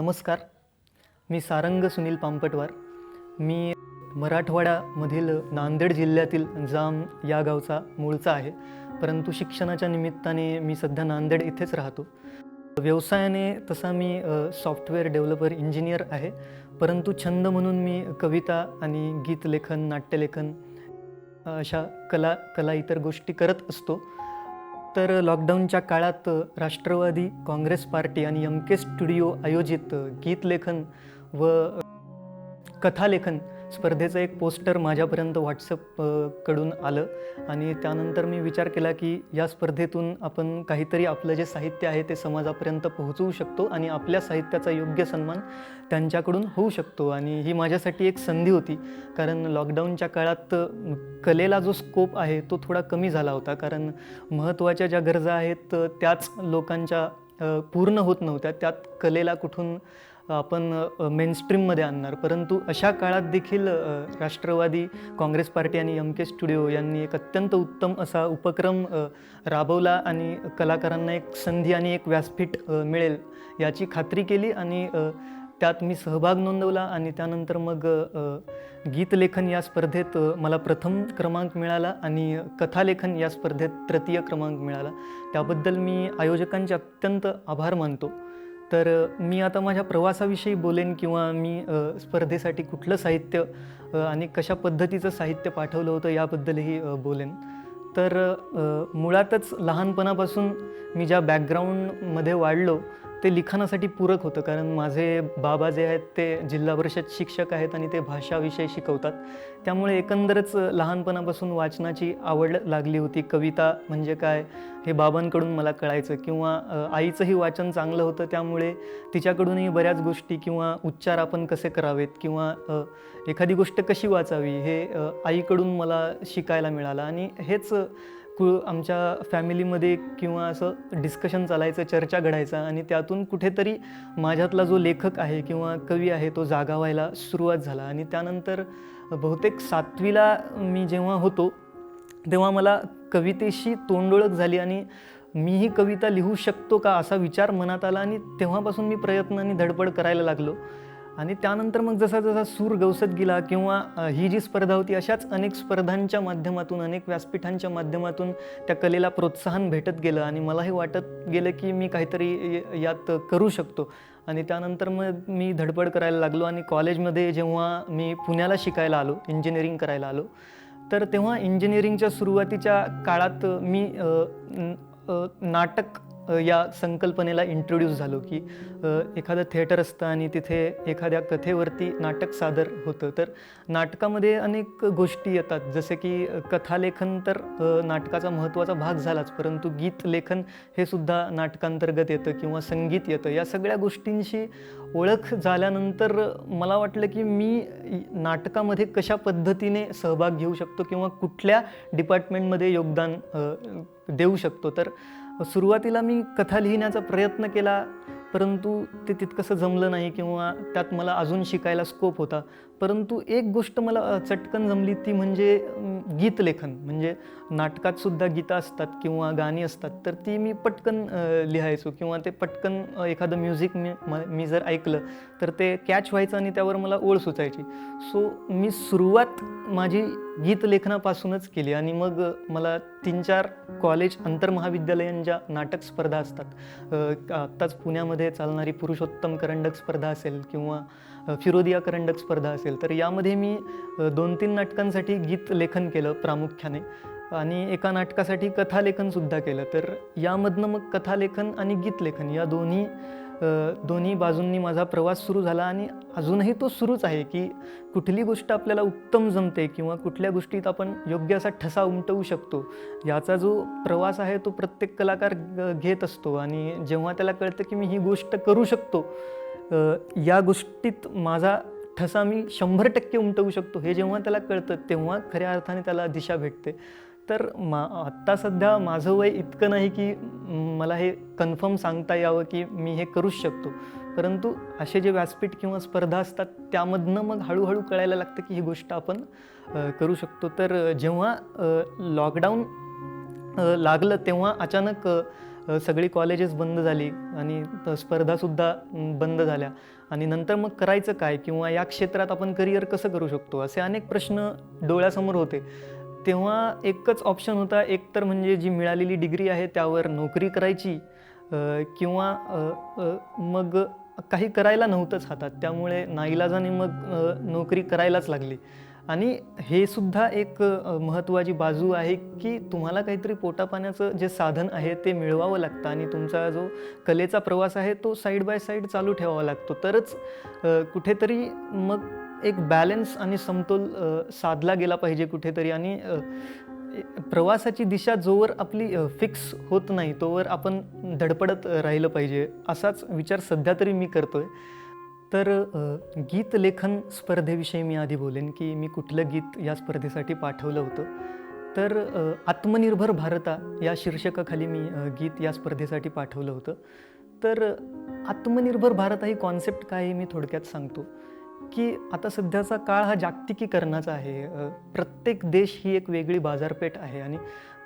नमस्कार. मी सारंग सुनील पांपटवार. मी मराठवाड्यामधील नांदेड जिल्ह्यातील जाम या गावचा मूळचा आहे. परंतु शिक्षणाच्या निमित्ताने मी सध्या नांदेड इथेच राहतो. व्यवसायाने तसा मी सॉफ्टवेअर डेव्हलपर इंजिनियर आहे. परंतु छंद म्हणून मी कविता आणि गीतलेखन, नाट्यलेखन अशा कला इतर गोष्टी करत असतो. तर लॉकडाऊनच्या काळात राष्ट्रवादी काँग्रेस पार्टी आणि MK स्टुडिओ आयोजित गीतलेखन व कथालेखन स्पर्धेचं एक पोस्टर माझ्यापर्यंत कडून आलं आणि त्यानंतर मी विचार केला की या स्पर्धेतून आपण काहीतरी आपलं जे साहित्य आहे ते समाजापर्यंत पोहोचवू शकतो आणि आपल्या साहित्याचा योग्य सन्मान त्यांच्याकडून होऊ शकतो. आणि ही माझ्यासाठी एक संधी होती, कारण लॉकडाऊनच्या काळात कलेला जो स्कोप आहे तो थोडा कमी झाला होता, कारण महत्त्वाच्या ज्या गरजा आहेत त्याच लोकांच्या पूर्ण होत नव्हत्या. त्यात कलेला कुठून आपण मेनस्ट्रीममध्ये आणणार. परंतु अशा काळात देखील राष्ट्रवादी काँग्रेस पार्टी आणि MK स्टुडिओ यांनी एक अत्यंत उत्तम असा उपक्रम राबवला आणि कलाकारांना एक संधी आणि एक व्यासपीठ मिळेल याची खात्री केली आणि त्यात मी सहभाग नोंदवला. आणि त्यानंतर मग गीतलेखन या स्पर्धेत मला प्रथम क्रमांक मिळाला आणि कथालेखन या स्पर्धेत तृतीय क्रमांक मिळाला. त्याबद्दल मी आयोजकांचे अत्यंत आभार मानतो. तर मी आता माझ्या प्रवासाविषयी बोलेन किंवा मी स्पर्धेसाठी कुठलं साहित्य आणि कशा पद्धतीचं साहित्य पाठवलं होतं याबद्दलही बोलेन. तर मुळातच लहानपणापासून मी ज्या बॅकग्राऊंडमध्ये वाढलो ते लिखाणासाठी पूरक होतं, कारण माझे बाबा जे आहेत ते जिल्हा परिषद शिक्षक आहेत आणि ते भाषा विषय शिकवतात. त्यामुळे एकंदरच लहानपणापासून वाचनाची आवड लागली होती. कविता म्हणजे काय हे बाबांकडून मला कळायचं, किंवा आईचंही वाचन चांगलं होतं त्यामुळे तिच्याकडूनही बऱ्याच गोष्टी किंवा उच्चार आपण कसे करावेत किंवा एखादी गोष्ट कशी वाचावी हे आईकडून मला शिकायला मिळालं. आणि हेच आमच्या फॅमिलीमध्ये किंवा असं डिस्कशन चालायचं, चर्चा घडायचा आणि त्यातून कुठेतरी माझ्यातला जो लेखक आहे किंवा कवी आहे तो जागा व्हायला सुरुवात झाला. आणि त्यानंतर बहुतेक 7वीला मी जेव्हा होतो तेव्हा मला कवितेशी तोंडओळख झाली आणि मीही कविता लिहू शकतो का असा विचार मनात आला आणि तेव्हापासून मी प्रयत्न आणि धडपड करायला लागलो. आणि त्यानंतर मग जसा जसा सूर गवसत गेला किंवा ही जी स्पर्धा होती अशाच अनेक स्पर्धांच्या माध्यमातून, अनेक व्यासपीठांच्या माध्यमातून त्या कलेला प्रोत्साहन भेटत गेलं आणि मलाही वाटत गेलं की मी काहीतरी यात करू शकतो. आणि त्यानंतर मग मी धडपड करायला लागलो आणि कॉलेजमध्ये जेव्हा मी पुण्याला शिकायला आलो, इंजिनिअरिंग करायला आलो, तर तेव्हा इंजिनिअरिंगच्या सुरुवातीच्या काळात मी नाटक या संकल्पनेला इंट्रोड्यूस झालो की एखादं थिएटर असतं आणि तिथे एखाद्या कथेवरती नाटक सादर होतं. तर नाटकामध्ये अनेक गोष्टी येतात, जसे की कथालेखन तर नाटकाचा महत्त्वाचा भाग झालाच, परंतु गीतलेखन हे सुद्धा नाटकांतर्गत येतं किंवा संगीत येतं. या सगळ्या गोष्टींशी ओळख झाल्यानंतर मला वाटलं की मी नाटकामध्ये कशा पद्धतीने सहभाग घेऊ शकतो किंवा कुठल्या डिपार्टमेंटमध्ये योगदान देऊ शकतो. तर सुरुवातीला मी कथा लिहिण्याचा प्रयत्न केला, परंतु ते तितकंसं जमलं नाही किंवा त्यात मला अजून शिकायला स्कोप होता. परंतु एक गोष्ट मला चटकन जमली, ती म्हणजे गीतलेखन. म्हणजे नाटकातसुद्धा गीतं असतात किंवा गाणी असतात, तर ती मी पटकन लिहायचो किंवा ते पटकन एखादं म्युझिक मी जर ऐकलं तर ते कॅच व्हायचं आणि त्यावर मला ओळ सुचायची. सो मी सुरुवात माझी गीतलेखनापासूनच केली आणि मग मला 3-4 कॉलेज आंतरमहाविद्यालयांच्या नाटक स्पर्धा असतात. आत्ताच पुण्यामध्ये चालणारी पुरुषोत्तम करंडक स्पर्धा असेल किंवा फिरोदिया करंडक स्पर्धा असेल, तर यामध्ये मी 2-3 नाटकांसाठी गीतलेखन केलं प्रामुख्याने आणि एका नाटकासाठी कथालेखनसुद्धा केलं. तर यामधनं मग कथालेखन आणि गीतलेखन या दोन्ही बाजूंनी माझा प्रवास सुरू झाला आणि अजूनही तो सुरूच आहे की कुठली गोष्ट आपल्याला उत्तम जमते किंवा कुठल्या गोष्टीत आपण योग्य असा ठसा उमटवू शकतो, याचा जो प्रवास आहे तो प्रत्येक कलाकार घेत असतो. आणि जेव्हा त्याला कळतं की मी ही गोष्ट करू शकतो, या गोष्टीत माझा ठसा मी 100% उमटवू शकतो, हे जेव्हा त्याला कळतं तेव्हा खऱ्या अर्थाने त्याला दिशा भेटते. तर आत्ता सध्या माझं वय इतकं नाही की मला हे कन्फर्म सांगता यावं की मी हे करूच शकतो, परंतु असे जे व्यासपीठ किंवा स्पर्धा असतात त्यामधनं मग हळूहळू कळायला लागतं की ही गोष्ट आपण करू शकतो. तर जेव्हा लॉकडाऊन लागलं तेव्हा अचानक सगळी कॉलेजेस बंद झाली आणि स्पर्धासुद्धा बंद झाल्या आणि नंतर मग करायचं काय किंवा या क्षेत्रात आपण करिअर कसं करू शकतो असे अनेक प्रश्न डोळ्यासमोर होते. तेव्हा एकच ऑप्शन होता, एक तर म्हणजे जी मिळालेली डिग्री आहे त्यावर नोकरी करायची किंवा मग काही करायला नव्हतंच हातात. त्यामुळे नाईलाजाने मग नोकरी करायलाच लागली. आणि हे सुद्धा एक महत्त्वाची बाजू आहे की तुम्हाला काहीतरी पोटापाण्याचं जे साधन आहे ते मिळवावं लागतं आणि तुमचा जो कलेचा प्रवास आहे तो साईड बाय साईड चालू ठेवावा लागतो. तरच कुठेतरी मग एक बॅलन्स आणि समतोल साधला गेला पाहिजे कुठेतरी. आणि प्रवासाची दिशा जोवर आपली फिक्स होत नाही तोवर आपण धडपडत राहिलं पाहिजे, असाच विचार सध्या तरी मी करतोय. तर गीत लेखन स्पर्धेविषयी मी आधी बोलेन की मी कुठलं गीत या स्पर्धेसाठी पाठवलं होतं. तर आत्मनिर्भर भारता या शीर्षकाखाली मी गीत या स्पर्धेसाठी पाठवलं होतं. तर आत्मनिर्भर भारत ही कॉन्सेप्ट काय आहे मी थोडक्यात सांगतो की आता सध्याचा काळ हा जागतिकीकरणाचा आहे. प्रत्येक देश ही एक वेगळी बाजारपेठ आहे आणि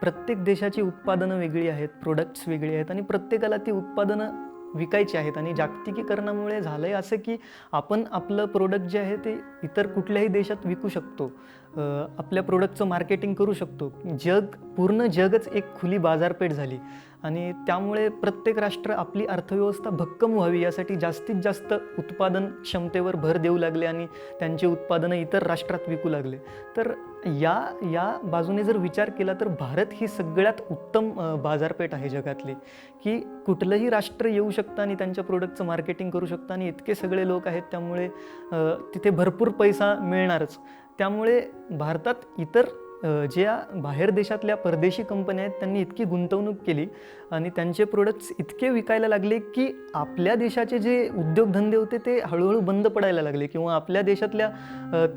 प्रत्येक देशाची उत्पादनं वेगळी आहेत, प्रोडक्ट्स वेगळी आहेत आणि प्रत्येकाला ती उत्पादनं विकायची आहेत. आणि जागतिकीकरणामुळे झालं आहे असं की आपण आपलं प्रोडक्ट जे आहे ते इतर कुठल्याही देशात विकू शकतो, आपल्या प्रोडक्टचं मार्केटिंग करू शकतो. पूर्ण जगच एक खुली बाजारपेठ झाली आणि त्यामुळे प्रत्येक राष्ट्र आपली अर्थव्यवस्था भक्कम व्हावी यासाठी जास्तीत जास्त उत्पादन क्षमतेवर भर देऊ लागले आणि त्यांची उत्पादनं इतर राष्ट्रात विकू लागले. तर या बाजूने जर विचार केला तर भारत ही सगळ्यात उत्तम बाजारपेठ आहे जगातली, की कुठलंही राष्ट्र येऊ शकतं आणि त्यांच्या प्रोडक्टचं मार्केटिंग करू शकतं आणि इतके सगळे लोक आहेत त्यामुळे तिथे भरपूर पैसा मिळणारच. त्यामुळे भारतात इतर ज्या बाहेर देशातल्या परदेशी कंपन्या आहेत त्यांनी इतकी गुंतवणूक केली आणि त्यांचे प्रोडक्ट्स इतके विकायला लागले की आपल्या देशाचे जे उद्योगधंदे होते ते हळूहळू बंद पडायला लागले किंवा आपल्या देशातल्या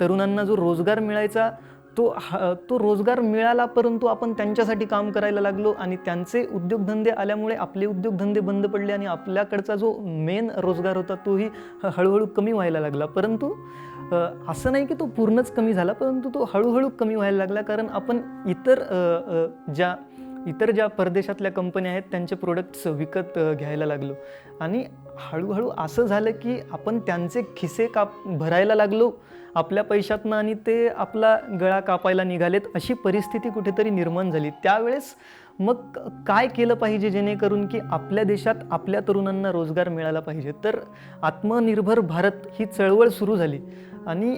तरुणांना जो रोजगार मिळायचा तो रोजगार मिळाला, परंतु आपण त्यांच्यासाठी काम करायला लागलो आणि त्यांचे उद्योगधंदे आल्यामुळे आपले उद्योगधंदे बंद पडले आणि आपल्याकडचा जो मेन रोजगार होता तोही हळूहळू कमी व्हायला लागला. परंतु असं नाही की तो पूर्णच कमी झाला, परंतु तो हळूहळू कमी व्हायला लागला कारण आपण इतर ज्या परदेशातल्या कंपन्या आहेत त्यांचे प्रोडक्ट्स विकत घ्यायला लागलो आणि हळूहळू असं झालं की आपण त्यांचे खिसे भरायला लागलो आपल्या पैशातनं आणि ते आपला गळा कापायला निघालेत, अशी परिस्थिती कुठेतरी निर्माण झाली. त्यावेळेस मग काय केलं पाहिजे जेणेकरून की आपल्या देशात आपल्या तरुणांना रोजगार मिळाला पाहिजे. तर आत्मनिर्भर भारत ही चळवळ सुरू झाली आणि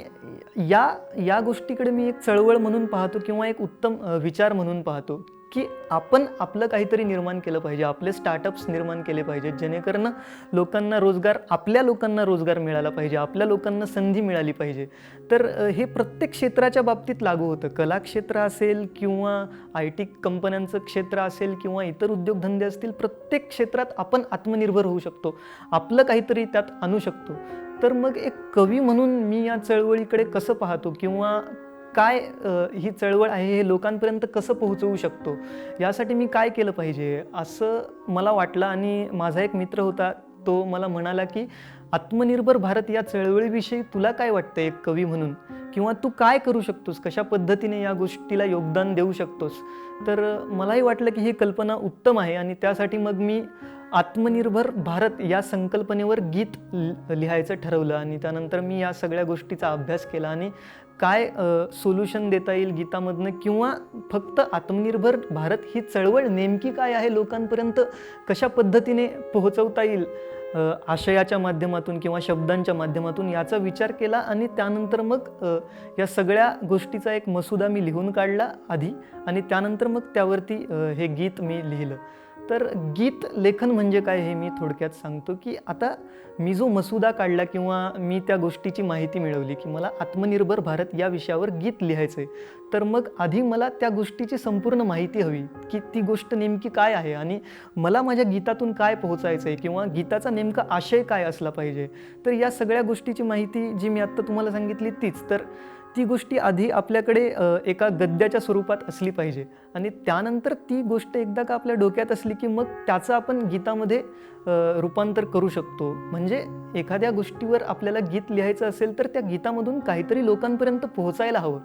या गोष्टीकडे मी एक चळवळ म्हणून पाहतो किंवा एक उत्तम विचार म्हणून पाहतो की आपण आपलं काहीतरी निर्माण केलं पाहिजे, आपले स्टार्टअप्स निर्माण केले पाहिजेत जेणेकरून आपल्या लोकांना रोजगार मिळाला पाहिजे, आपल्या लोकांना संधी मिळाली पाहिजे. तर हे प्रत्येक क्षेत्राच्या बाबतीत लागू होतं. कला क्षेत्र असेल किंवा IT कंपन्यांचं क्षेत्र असेल किंवा इतर उद्योगधंदे असतील, प्रत्येक क्षेत्रात आपण आत्मनिर्भर होऊ शकतो, आपलं काहीतरी त्यात आणू शकतो. तर मग एक कवी म्हणून मी या चळवळीकडे कसं पाहतो किंवा काय ही चळवळ आहे हे लोकांपर्यंत कसं पोहोचवू शकतो, यासाठी मी काय केलं पाहिजे असं मला वाटलं. आणि माझा एक मित्र होता, तो मला म्हणाला की आत्मनिर्भर भारत या चळवळीविषयी तुला काय वाटतं एक कवी म्हणून, किंवा तू काय करू शकतोस, कशा पद्धतीने या गोष्टीला योगदान देऊ शकतोस. तर मलाही वाटलं की ही कल्पना उत्तम आहे आणि त्यासाठी मग मी आत्मनिर्भर भारत या संकल्पनेवर गीत लिहायचं ठरवलं आणि त्यानंतर मी या सगळ्या गोष्टीचा अभ्यास केला आणि काय सोल्युशन देता येईल गीतामधनं किंवा फक्त आत्मनिर्भर भारत ही चळवळ नेमकी काय आहे, लोकांपर्यंत कशा पद्धतीने पोहोचवता येईल आशयाच्या माध्यमातून किंवा शब्दांच्या माध्यमातून, याचा विचार केला आणि त्यानंतर मग या सगळ्या गोष्टीचा एक मसुदा मी लिहून काढला आधी आणि त्यानंतर मग त्यावरती हे गीत मी लिहिलं. तर गीत लेखन म्हणजे काय हे मी थोडक्यात सांगतो की आता मी जो मसुदा काढला किंवा मी त्या गोष्टीची माहिती मिळवली की मला आत्मनिर्भर भारत या विषयावर गीत लिहायचं आहे, तर मग आधी मला त्या गोष्टीची संपूर्ण माहिती हवी की ती गोष्ट नेमकी काय आहे आणि मला माझ्या गीतातून काय पोहोचायचं आहे किंवा गीताचा नेमका आशय काय असला पाहिजे. तर या सगळ्या गोष्टीची माहिती जी मी आत्ता तुम्हाला सांगितली तीच, तर ती गोष्टी आधी आपल्याकडे एका गद्याच्या स्वरूपात असली पाहिजे आणि त्यानंतर ती गोष्ट एकदा का आपल्या डोक्यात असली की मग त्याचं आपण गीतामध्ये रूपांतर करू शकतो. म्हणजे एखाद्या गोष्टीवर आपल्याला गीत लिहायचं असेल तर त्या गीतामधून काहीतरी लोकांपर्यंत पोहोचायला हवं,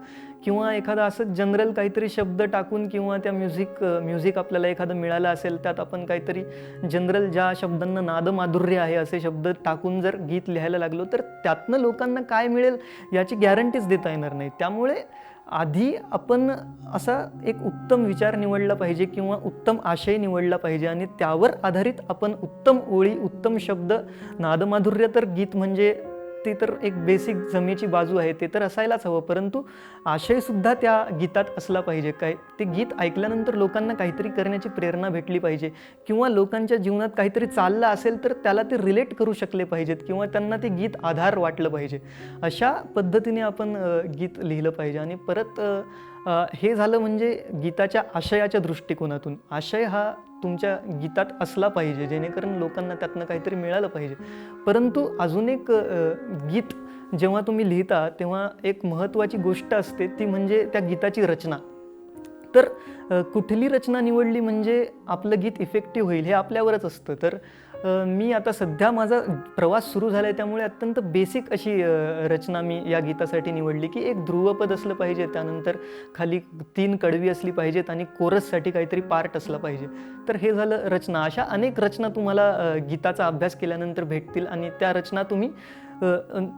किंवा एखादा असं जनरल काहीतरी शब्द टाकून, किंवा त्या म्युझिक आपल्याला एखादं मिळालं असेल त्यात आपण काहीतरी जनरल ज्या शब्दांना नादमाधुर्य आहे असे शब्द टाकून जर गीत लिहायला लागलो तर त्यातनं लोकांना काय मिळेल याची गॅरंटीच देता येणार नाही. त्यामुळे आधी आपण असा एक उत्तम विचार निवडला पाहिजे किंवा उत्तम आशय निवडला पाहिजे, आणि त्यावर आधारित आपण उत्तम ओळी, उत्तम शब्द, नादमाधुर्य तर गीत म्हणजे ती तर एक बेसिक जमेची बाजू आहे, ते तर असायलाच हवं, परंतु आशयसुद्धा त्या गीतात असला पाहिजे. काय ते गीत ऐकल्यानंतर लोकांना काहीतरी करण्याची प्रेरणा भेटली पाहिजे, किंवा लोकांच्या जीवनात काहीतरी चाललं असेल तर त्याला ते रिलेट करू शकले पाहिजेत, किंवा त्यांना ते गीत आधार वाटलं पाहिजे. अशा पद्धतीने आपण गीत लिहिलं पाहिजे. आणि परत हे झालं म्हणजे गीताच्या आशयाच्या दृष्टिकोनातून. आशय हा तुमच्या गीतात असला पाहिजे जेणेकरून लोकांना त्यातनं काहीतरी मिळालं पाहिजे. परंतु अजून एक गीत जेव्हा तुम्ही लिहिता तेव्हा एक महत्त्वाची गोष्ट असते, ती म्हणजे त्या गीताची रचना. तर कुठली रचना निवडली म्हणजे आपलं गीत इफेक्टिव्ह होईल हे आपल्यावरच असतं. तर मी आता सध्या माझा प्रवास सुरू झाला आहे, त्यामुळे अत्यंत बेसिक अशी रचना मी या गीतासाठी निवडली, की एक ध्रुवपद असलं पाहिजे, त्यानंतर खाली 3 कडवी असली पाहिजेत, आणि कोरससाठी काहीतरी पार्ट असला पाहिजे. तर हे झालं रचना. अशा अनेक रचना तुम्हाला गीताचा अभ्यास केल्यानंतर भेटतील, आणि त्या रचना तुम्ही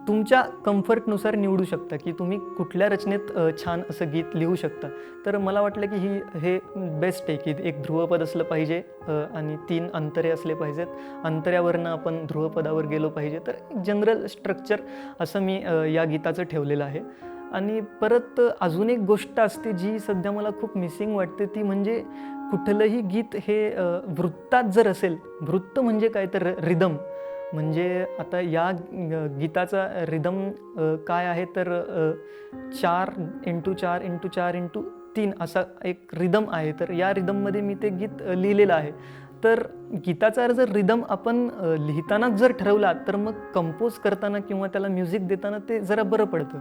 तुमच्या कम्फर्टनुसार निवडू शकता, की तुम्ही कुठल्या रचनेत छान असं गीत लिहू शकता. तर मला वाटलं की हे बेस्ट आहे, की एक ध्रुवपद असलं पाहिजे आणि 3 अंतरे असले पाहिजेत. अंतऱ्यावरनं आपण ध्रुवपदावर गेलो पाहिजे. तर एक जनरल स्ट्रक्चर असं मी या गीताचं ठेवलेलं आहे. आणि परत अजून एक गोष्ट असते जी सध्या मला खूप मिसिंग वाटते, ती म्हणजे कुठलंही गीत हे वृत्तात जर असेल, वृत्त म्हणजे काय तर रिदम. म्हणजे आता या गीताचा रिदम काय आहे तर 4x4x4x3 असा एक रिदम आहे. तर या रिदममध्ये मी ते गीत लिहिलेलं आहे. तर गीताचा जर रिदम आपण लिहितानाच जर ठरवला तर मग कंपोज करताना किंवा त्याला म्युझिक देताना ते जरा बरं पडतं.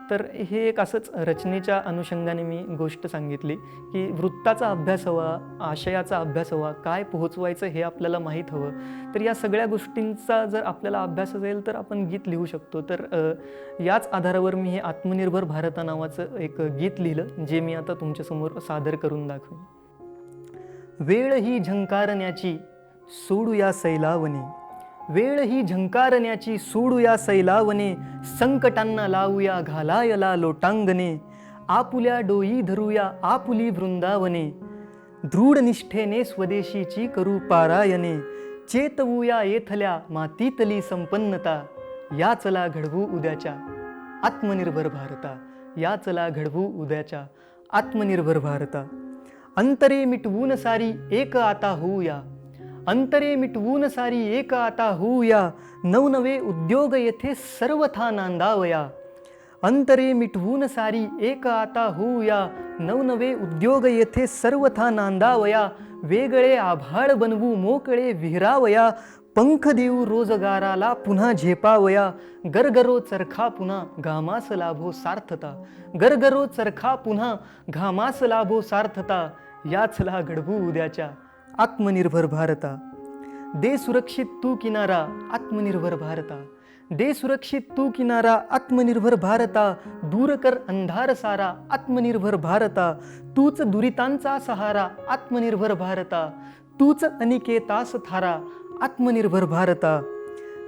तर हे एक असंच रचनेच्या अनुषंगाने मी गोष्ट सांगितली, की वृत्ताचा अभ्यास हवा, आशयाचा अभ्यास हवा, काय पोहोचवायचं हे आपल्याला माहीत हवं. तर या सगळ्या गोष्टींचा जर आपल्याला अभ्यास असेल तर आपण गीत लिहू शकतो. तर याच आधारावर मी हे आत्मनिर्भर भारत नावाचं एक गीत लिहिलं, जे मी आता तुमच्यासमोर सादर करून दाखवेन. वेळ ही झंकारण्याची सोडूया सैलावने, वेळ ही झंकारण्याची सोडूया सैलावने, संकटांना लावूया घालायला लोटांगणे, आपुल्या डोई धरूया आपुली वृंदावने, दृढ निष्ठेने स्वदेशीची करू पारायणे, चेतवूया येथल्या मातीतली संपन्नता, या चला घडवू उद्याच्या आत्मनिर्भर भारता, या चला घडवू उद्याच्या आत्मनिर्भर भारता. अंतरे मिटवून सारी एक आता होऊया, अंतरे मिटवून सारी एक आता होऊया, नवनवे उद्योग येथे सर्वथा नांदावया, अंतरे मिटवून सारी एक आता होऊया, नवनवे उद्योग येथे सर्वथा नांदावया, वेगळे आभाळ बनवू मोकळे विहरावया, पंख देऊ रोजगाराला पुन्हा झेपावया, गरगरो चरखा पुन्हा घामास लाभो सार्थता, गरगरो चरखा पुन्हा घामास लाभो सार्थता, याचला घडवू उद्याच्या आत्मनिर्भर भारता. दे सुरक्षित तू किनारा आत्मनिर्भर भारता, दे सुरक्षित तू किनारा आत्मनिर्भर भारता, दूर कर अंधार सारा आत्मनिर्भर भारता, तूच दुरितांचा सहारा आत्मनिर्भर भारता, तूच अनिकेतास थारा आत्मनिर्भर भारता.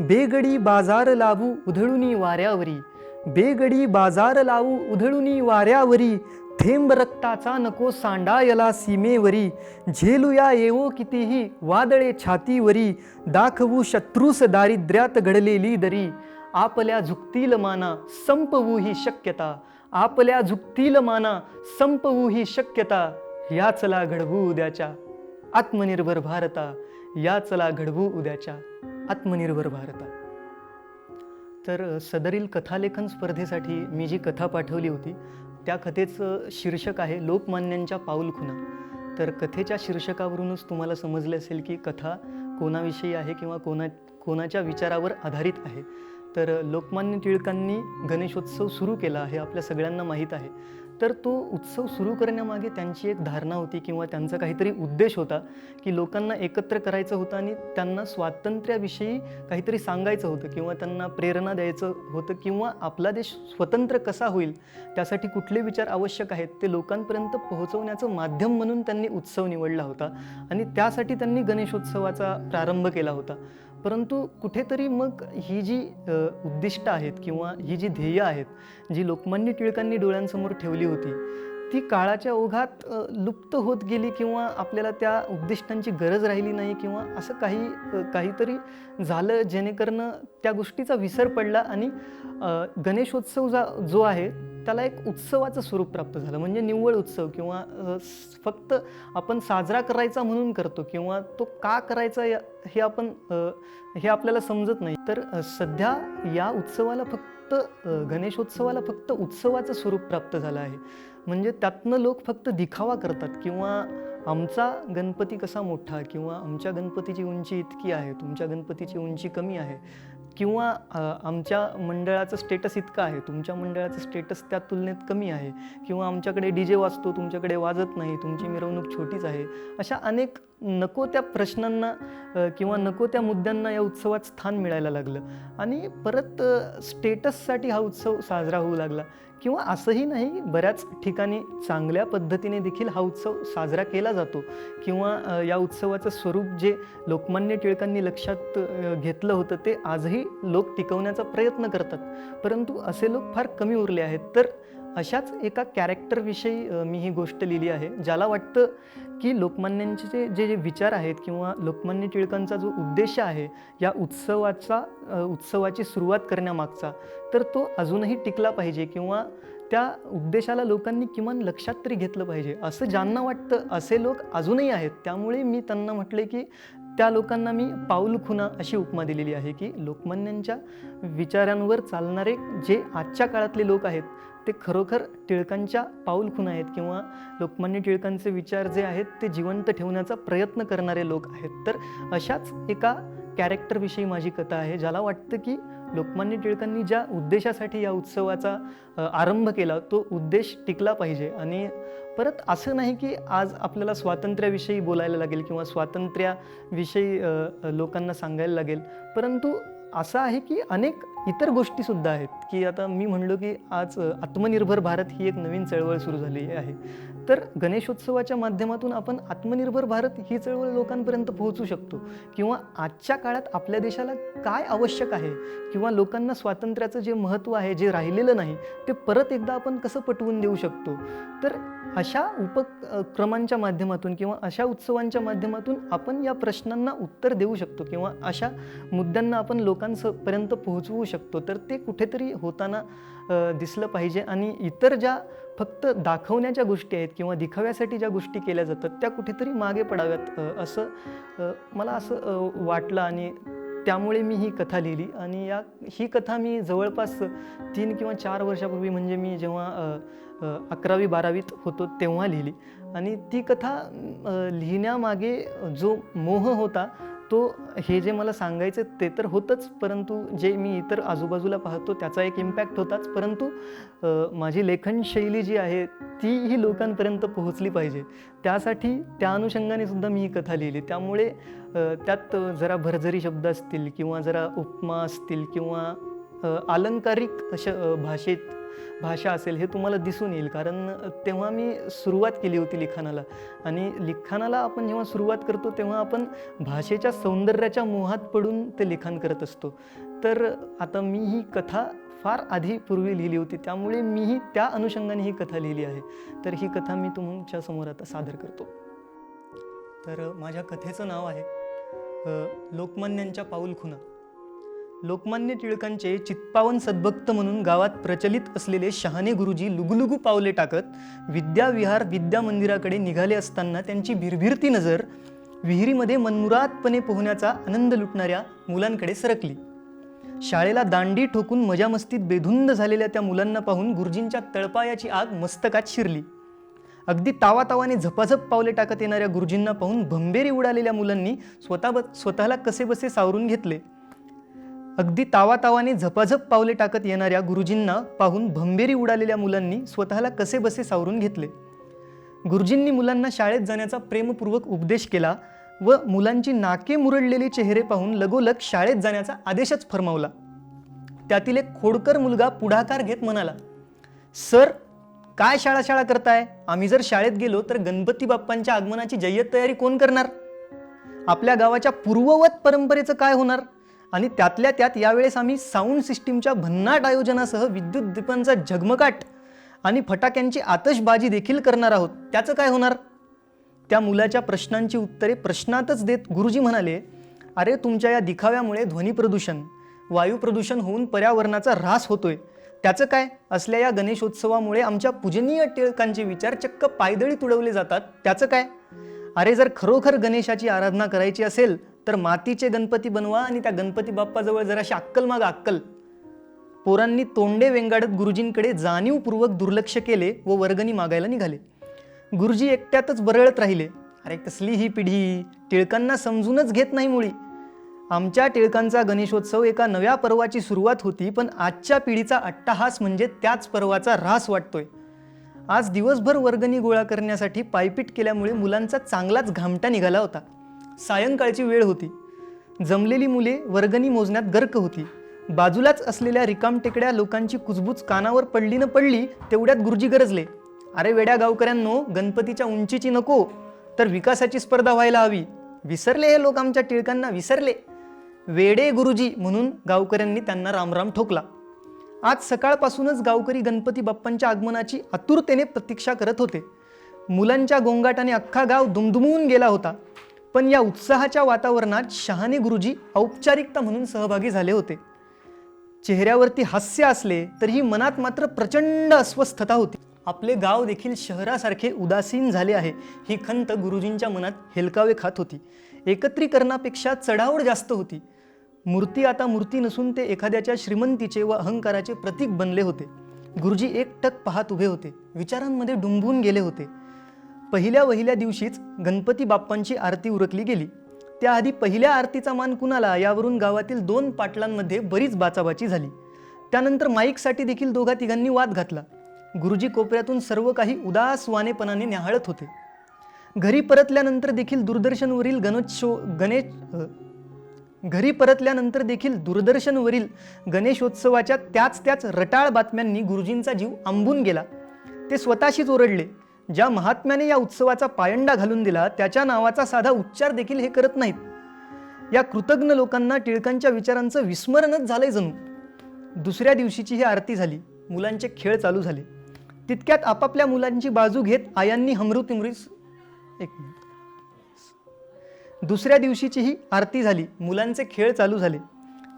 बेगडी बाजार लावू उधळुनी वाऱ्यावरी, बेगडी बाजार लावू उधळुनी वाऱ्यावरी, थेंब रक्ताचा नको सांडायला सीमेवरी, झेलूया येवो कितीही वादळे छातीवरी, दाखवू शत्रूस दारिद्र्यात घडलेली दरी, आपल्या झुकतील माना संपवू ही शक्यता, आपल्या झुकतील माना संपवू ही शक्यता, या चला घडवू उद्याच्या आत्मनिर्भर भारता, या चला घडवू उद्याच्या आत्मनिर्भर भारता. तर सदरील कथालेखन स्पर्धेसाठी मी जी कथा पाठवली होती त्या कथेचं शीर्षक आहे लोकमान्यांच्या पाऊलखुणा. तर कथेच्या शीर्षकावरूनच तुम्हाला समजले असेल की कथा कोणाविषयी आहे किंवा कोणाच्या विचारावर आधारित आहे. तर लोकमान्य टिळकांनी गणेशोत्सव सुरू केला हे आपल्या सगळ्यांना माहीत आहे. तर तो उत्सव सुरू करण्यामागे त्यांची एक धारणा होती किंवा त्यांचा काहीतरी उद्देश होता की लोकांना एकत्र करायचं होतं आणि त्यांना स्वातंत्र्याविषयी काहीतरी सांगायचं होतं किंवा त्यांना प्रेरणा द्यायचं होतं किंवा आपला देश स्वतंत्र कसा होईल त्यासाठी कुठले विचार आवश्यक आहेत ते लोकांपर्यंत पोहोचवण्याचं माध्यम म्हणून त्यांनी उत्सव निवडला होता आणि त्यासाठी त्यांनी गणेशोत्सवाचा प्रारंभ केला होता. परंतु कुठेतरी मग ही जी उद्दिष्ट आहेत किंवा ही जी ध्येय आहेत जी लोकमान्य टिळकांनी डोळ्यांसमोर ठेवली होती ती काळाच्या ओघात लुप्त होत गेली किंवा आपल्याला त्या उद्दिष्टांची गरज राहिली नाही किंवा असं काहीतरी झालं जेणेकरून त्या गोष्टीचा विसर पडला आणि गणेशोत्सव जो आहे त्याला एक उत्सवाचं स्वरूप प्राप्त झालं. म्हणजे निव्वळ उत्सव किंवा फक्त आपण साजरा करायचा म्हणून करतो किंवा तो का करायचा हे आपल्याला समजत नाही. तर सध्या या उत्सवाला गणेशोत्सवाला फक्त उत्सवाचं स्वरूप प्राप्त झालं आहे. म्हणजे त्यातनं लोक फक्त दिखावा करतात किंवा आमचा गणपती कसा मोठा किंवा आमच्या गणपतीची उंची इतकी आहे, तुमच्या गणपतीची उंची कमी आहे किंवा आमच्या मंडळाचं स्टेटस इतकं आहे, तुमच्या मंडळाचं स्टेटस त्या तुलनेत कमी आहे किंवा आमच्याकडे DJ वाजतो, तुमच्याकडे वाजत नाही, तुमची मिरवणूक छोटीच आहे. अशा अनेक नको त्या प्रश्नांना किंवा नको त्या मुद्द्यांना या उत्सवात स्थान मिळायला लागलं आणि परत स्टेटससाठी हा उत्सव साजरा होऊ लागला. किंवा असंही नाही, बऱ्याच ठिकाणी चांगल्या पद्धतीने देखील हा उत्सव साजरा केला जातो किंवा या उत्सवाचं स्वरूप जे लोकमान्य टिळकांनी लक्षात घेतलं होतं ते आजही लोक टिकवण्याचा प्रयत्न करतात. परंतु असे लोक फार कमी उरले आहेत. तर अशाच एका कॅरेक्टरविषयी मी ही गोष्ट लिहिली आहे, ज्याला वाटतं की लोकमान्यांचे जे विचार आहेत किंवा लोकमान्य टिळकांचा जो उद्देश आहे या उत्सवाची सुरुवात करण्यामागचा, तर तो अजूनही टिकला पाहिजे किंवा त्या उद्देशाला लोकांनी किमान लक्षात तरी घेतलं पाहिजे असं ज्यांना वाटतं असे लोक अजूनही आहेत. त्यामुळे मी त्यांना म्हटले की त्या लोकांना मी पाऊलखुणा अशी उपमा दिलेली आहे की लोकमान्यांच्या विचारांवर चालणारे जे आजच्या काळातले लोक आहेत ते खरोखर टिळकांच्या पाऊलखुणा आहेत किंवा लोकमान्य टिळकांचे विचार जे आहेत ते जिवंत ठेवण्याचा प्रयत्न करणारे लोक आहेत. तर अशाच एका कॅरेक्टरविषयी माझी कथा आहे, ज्याला वाटतं की लोकमान्य टिळकांनी ज्या उद्देशासाठी या उत्सवाचा आरंभ केला तो उद्देश टिकला पाहिजे. आणि परत असं नाही की आज आपल्याला स्वातंत्र्याविषयी बोलायला लागेल किंवा स्वातंत्र्याविषयी लोकांना सांगायला लागेल, परंतु असं आहे की अनेक इतर गोष्टीसुद्धा आहेत की आता मी म्हणलो की आज आत्मनिर्भर भारत ही एक नवीन चळवळ सुरू झाली आहे. तर गणेशोत्सवाच्या माध्यमातून आपण आत्मनिर्भर भारत ही चळवळ लोकांपर्यंत पोहोचू शकतो किंवा आजच्या काळात आपल्या देशाला काय आवश्यक आहे किंवा लोकांना स्वातंत्र्याचं जे महत्त्व आहे जे राहिलेलं नाही ते परत एकदा आपण कसं पटवून देऊ शकतो. तर अशा उपक्रमांच्या माध्यमातून किंवा अशा उत्सवांच्या माध्यमातून आपण या प्रश्नांना उत्तर देऊ शकतो किंवा अशा मुद्द्यांना आपण लोकांपर्यंत पोहोचवू शकतो. तर ते कुठेतरी होताना दिसलं पाहिजे आणि इतर ज्या फक्त दाखवण्याच्या गोष्टी आहेत किंवा दिखाव्यासाठी ज्या गोष्टी केल्या जातात त्या कुठेतरी मागे पडाव्यात असं मला असं वाटलं आणि त्यामुळे मी ही कथा लिहिली. आणि ही कथा मी जवळपास 3 किंवा 4 वर्षापूर्वी म्हणजे मी जेव्हा 11वी-12वीत होतो तेव्हा लिहिली. आणि ती कथा लिहिण्यामागे जो मोह होता तो हे जे मला सांगायचं ते तर होतंच, परंतु जे मी इतर आजूबाजूला पाहतो त्याचा एक इम्पॅक्ट होताच, परंतु माझी लेखनशैली जी आहे तीही लोकांपर्यंत पोहोचली पाहिजे. त्यासाठी त्या अनुषंगाने सुद्धा मी ही कथा लिहिली. त्यामुळे त्यात जरा भरजरी शब्द असतील किंवा जरा उपमा असतील किंवा अलंकारिक अशा भाषा असेल हे तुम्हाला दिसून येईल. कारण तेव्हा मी सुरुवात केली होती लिखाणाला आणि लिखाणाला आपण जेव्हा सुरुवात करतो तेव्हा आपण भाषेच्या सौंदर्याच्या मोहात पडून ते लिखाण करत असतो. तर आता मी ही कथा फार पूर्वी लिहिली होती त्यामुळे मीही त्या अनुषंगाने ही कथा लिहिली आहे. तर ही कथा मी तुमच्यासमोर आता सादर करतो. तर माझ्या कथेचं नाव आहे लोकमान्यांच्या पाऊलखुणा. लोकमान्य टिळकांचे चित्पावन सद्भक्त म्हणून गावात प्रचलित असलेले शहाणे गुरुजी लुगुलुगू पावले टाकत विद्याविहार विद्यामंदिराकडे निघाले असताना त्यांची भिरभिरती नजर विहिरीमध्ये मनमुरादपणे पोहण्याचा आनंद लुटणाऱ्या मुलांकडे सरकली. शाळेला दांडी ठोकून मजामस्तीत बेधुंद झालेल्या त्या मुलांना पाहून गुरुजींच्या तळपायाची आग मस्तकात शिरली. अगदी तावातावाने झपाझप पावले टाकत येणाऱ्या गुरुजींना पाहून भंबेरी उडालेल्या मुलांनी स्वतःला कसेबसे सावरून घेतले. अगदी तावातावाने झपाझप पावले टाकत येणाऱ्या गुरुजींना पाहून भंबेरी उडालेल्या मुलांनी स्वतःला कसे बसे सावरून घेतले. गुरुजींनी मुलांना शाळेत जाण्याचा प्रेमपूर्वक उपदेश केला व मुलांची नाके मुरडलेले चेहरे पाहून लगोलग शाळेत जाण्याचा आदेशच फरमावला. त्यातील एक खोडकर मुलगा पुढाकार घेत म्हणाला, सर, काय शाळा करताय? आम्ही जर शाळेत गेलो तर गणपती बाप्पांच्या आगमनाची जय्यत तयारी कोण करणार? आपल्या गावाच्या पूर्ववत परंपरेचं काय होणार? आणि त्यातल्या त्यात यावेळेस आम्ही साऊंड सिस्टीमच्या भन्नाट आयोजनासह विद्युत दीपांचा झगमगाट आणि फटाक्यांची आतषबाजी देखील करणार आहोत. त्याचं काय होणार? त्या मुलाच्या प्रश्नांची उत्तरे प्रश्नातच देत गुरुजी म्हणाले, अरे, तुमच्या या दिखाव्यामुळे ध्वनी प्रदूषण, वायू प्रदूषण होऊन पर्यावरणाचा ऱ्हास होतोय. त्याचं काय? असल्या या गणेशोत्सवामुळे आमच्या पूजनीय टिळकांचे विचार चक्क पायदळी तुडवले जातात. त्याचं काय? अरे, जर खरोखर गणेशाची आराधना करायची असेल तर मातीचे गणपती बनवा आणि त्या गणपती बाप्पाजवळ जराशी अक्कल मागा, अक्कल. पोरांनी तोंडे वेंगाडत गुरुजींकडे जाणीवपूर्वक दुर्लक्ष केले व वर्गणी मागायला निघाले. गुरुजी एकट्यातच बरळत राहिले, अरे, कसली ही पिढी, टिळकांना समजूनच घेत नाही मुळी. आमच्या टिळकांचा गणेशोत्सव एका नव्या पर्वाची सुरुवात होती, पण आजच्या पिढीचा अट्टाहास म्हणजे त्याच पर्वाचा ऱ्हास वाटतोय. आज दिवसभर वर्गणी गोळा करण्यासाठी पायपीट केल्यामुळे मुलांचा चांगलाच घामटा निघाला होता. सायंकाळची वेळ होती. जमलेली मुले वर्गणी मोजण्यात गर्क होती. बाजूलाच असलेल्या रिकामटेकड्या लोकांची कुजबूज कानावर पडली न पडली तेवढ्यात गुरुजी गरजले, अरे वेड्या गावकऱ्यांनो, गणपतीच्या उंचीची नको तर विकासाची स्पर्धा व्हायला हवी. विसरले हे लोक आमच्या टिळकांना, विसरले. वेडे गुरुजी म्हणून गावकऱ्यांनी त्यांना रामराम ठोकला. आज सकाळपासूनच गावकरी गणपती बाप्पांच्या आगमनाची आतुरतेने प्रतीक्षा करत होते. मुलांच्या गोंगाटाने अख्खा गाव दुमदुमून गेला होता. पण या उत्साहाच्या वातावरणात शहाणे गुरुजी औपचारिकता म्हणून सहभागी झाले होते. चेहऱ्यावरती हास्य असले तरीही मनात मात्र प्रचंड अस्वस्थता होती. आपले गाव देखील शहरासारखे उदासीन झाले आहे ही खंत गुरुजींच्या मनात हेलकावे खात होती. एकत्रीकरणापेक्षा चढाओढ जास्त होती. मूर्ती आता मूर्ती नसून ते एखाद्याच्या श्रीमंतीचे व अहंकाराचे प्रतीक बनले होते. गुरुजी एकटक पाहत उभे होते, विचारांमध्ये डुंबून गेले होते. पहिल्या दिवशीच गणपती बाप्पांची आरती उरकली गेली. त्याआधी पहिल्या आरतीचा मान कुणाला यावरून गावातील 2 पाटलांमध्ये बरीच बाचाबाची झाली. त्यानंतर माईकसाठी देखील दोघा तिघांनी वाद घातला. गुरुजी कोपऱ्यातून सर्व काही उदासवानेपणाने न्याहाळत होते. घरी परतल्यानंतर देखील दूरदर्शनवरील गणेशोत्सवाच्या त्याच रटाळ बातम्यांनी गुरुजींचा जीव आंबून गेला. ते स्वतःशीच ओरडले, ज्या महात्म्याने या उत्सवाचा पायंडा घालून दिला त्याच्या नावाचा साधा उच्चार देखील हे करत नाहीत. या कृतज्ञ लोकांना टिळकांच्या विचारांचं विस्मरणच झालंय जणू. दुसऱ्या दिवशीची ही आरती झाली. मुलांचे खेळ चालू झाले. तितक्यात आपापल्या मुलांची बाजू घेत आयांनी दुसऱ्या दिवशीची ही आरती झाली. मुलांचे खेळ चालू झाले.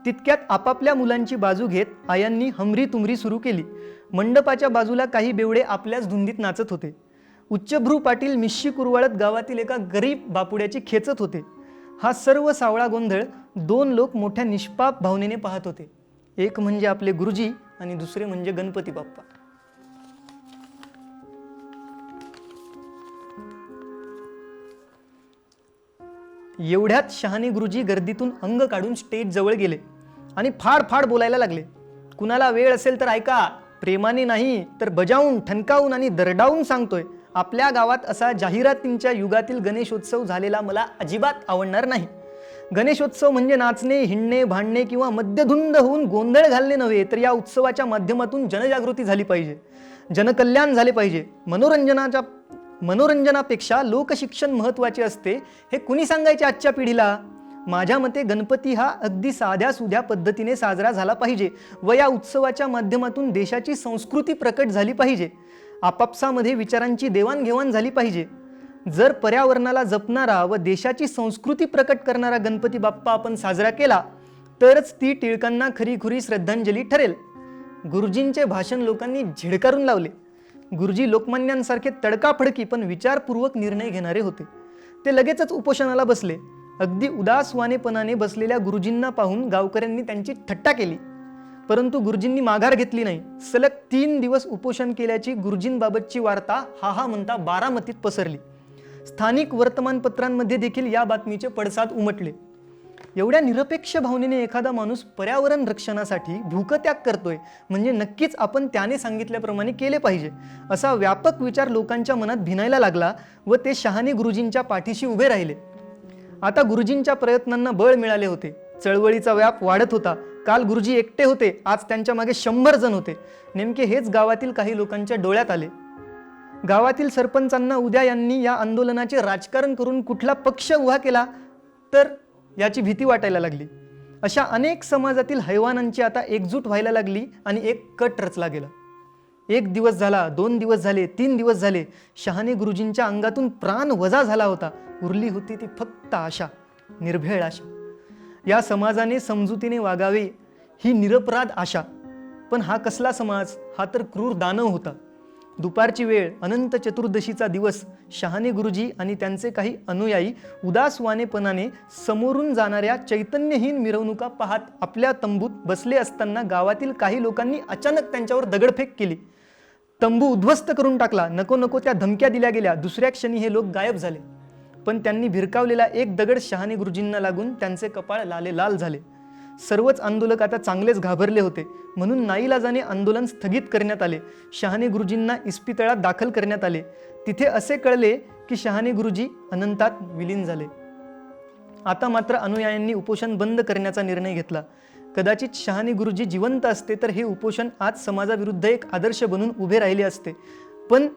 तितक्यात आपापल्या मुलांची बाजू घेत आयांनी हमरी तुमरी सुरू केली. मंडपाच्या बाजूला काही बेवडे आपल्याच धुंदीत नाचत होते. उच्चभ्रू पाटील मिशी कुरवाळत गावातील एका गरीब बापुड्याची खेचत होते. हा सर्व सावळा गोंधळ 2 लोक मोठ्या निष्पाप भावनेने पाहत होते. एक म्हणजे आपले गुरुजी आणि दुसरे म्हणजे गणपती बाप्पा. एवढ्यात शहाणे गुरुजी गर्दीतून अंग काढून स्टेज जवळ गेले आणि फाड बोलायला लागले. कुणाला वेळ असेल तर ऐका, प्रेमाने नाही तर बजावून, ठणकावून आणि दरडावून सांगतोय, आपल्या गावात असा जाहिरातींच्या युगातील गणेशोत्सव झालेला मला अजिबात आवडणार नाही. गणेशोत्सव म्हणजे नाचणे, हिंडणे, भांडणे किंवा मद्यधुंद होऊन गोंधळ घालणे नव्हे, तर या उत्सवाच्या माध्यमातून जनजागृती झाली पाहिजे, जनकल्याण झाले पाहिजे. मनोरंजनापेक्षा लोकशिक्षण महत्त्वाचे असते हे कुणी सांगायचे आजच्या पिढीला? माझ्या मते गणपती हा अगदी साध्या पद्धतीने साजरा झाला पाहिजे व या उत्सवाच्या माध्यमातून देशाची संस्कृती प्रकट झाली पाहिजे. आपापसामध्ये विचारांची देवाणघेवाण झाली पाहिजे. जर पर्यावरणाला जपणारा व देशाची संस्कृती प्रकट करणारा गणपती बाप्पा आपण साजरा केला तरच ती टिळकांना खरीखुरी श्रद्धांजली ठरेल. गुरुजींचे भाषण लोकांनी झिडकारून लावले. गुरुजी लोकमान्यांसारखे तडकाफडकी पण विचारपूर्वक निर्णय घेणारे होते. ते लगेचच उपोषणाला बसले. अगदी उदासवानेपणाने बसलेल्या गुरुजींना पाहून गावकऱ्यांनी त्यांची थट्टा केली, परंतु गुरुजींनी माघार घेतली नाही. सलग 3 दिवस उपोषण केल्याची गुरुजींबाबतची वार्ता हा म्हणता बारामतीत पसरली. स्थानिक वर्तमानपत्रांमध्ये देखील या बातमीचे पडसाद उमटले. एवढ्या निरपेक्ष भावनेने एखादा माणूस पर्यावरण रक्षणासाठी भूकत्याग करतोय म्हणजे नक्कीच आपण त्याने सांगितल्याप्रमाणे केले पाहिजे, असा व्यापक विचार लोकांच्या मनात भिनायला लागला व ते शहाणे गुरुजींच्या पाठीशी उभे राहिले. आता गुरुजींच्या प्रयत्नांना बळ मिळाले होते. चळवळीचा व्याप वाढत होता. काल गुरुजी एकटे होते, आज त्यांच्या मागे 100 जण होते. नेमके हेच गावातील काही लोकांच्या डोळ्यात आले. गावातील सरपंचांना उद्या यांनी या आंदोलनाचे राजकारण करून कुठला पक्ष उभा केला तर याची भीती वाटायला लागली. अशा अनेक समाजातील हैवानांची आता एकजूट व्हायला लागली आणि एक कट रचला गेला. 1 दिवस झाला, 2 दिवस झाले, 3 दिवस झाले. शहाणे गुरुजींच्या अंगातून प्राण वजा झाला होता. उरली होती ती फक्त आशा, निर्भेळ आशा. या समाजाने समजुतीने वागावे ही निरपराध आशा. पण हा कसला समाज? हा तर क्रूर दानव होता. दुपारची वेळ, अनंत चतुर्दशीचा दिवस. शहाणे गुरुजी आणि त्यांचे काही अनुयायी उदासवानेपणाने समोरून जाणाऱ्या चैतन्यहीन मिरवणुका पाहत आपल्या तंबूत बसले असताना गावातील काही लोकांनी अचानक त्यांच्यावर दगडफेक केली. तंबू उद्ध्वस्त करून टाकला. नको नको त्या धमक्या दिल्या गेल्या. दुसऱ्या क्षणी हे लोक गायब झाले. पण त्यांनी भिरकावलेला एक दगड शहाणे गुरुजींना लागून त्यांचे कपाळ लालेलाल झाले. सर्वच आंदोलक आता चांगलेच घाबरले होते. म्हणून नाईलाजाने आंदोलन स्थगित करण्यात आले. शहाणे गुरुजींना इस्पितळात दाखल करण्यात आले. तिथे असे कळले की शहाणे गुरुजी अनंतात विलीन झाले. आता मात्र अनुयायांनी उपोषण बंद करण्याचा निर्णय घेतला. कदाचित शहाणे गुरुजी जिवंत असते तर हे उपोषण आज समाजाविरुद्ध एक आदर्श बनून उभे राहिले असते. पण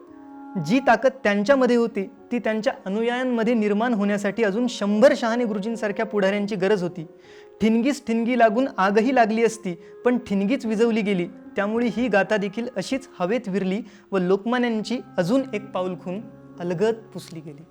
जी ताकद त्यांच्यामध्ये होती ती त्यांच्या अनुयायांमध्ये निर्माण होण्यासाठी अजून 100 शहाणे गुरुजींसारख्या पुढाऱ्यांची गरज होती. ठिणगीस ठिणगी लागून आगही लागली असती, पण ठिणगीच विझवली गेली. त्यामुळे ही गाथा देखील अशीच हवेत विरली व लोकमान्यांची अजून एक पाऊलखून अलगद पुसली गेली.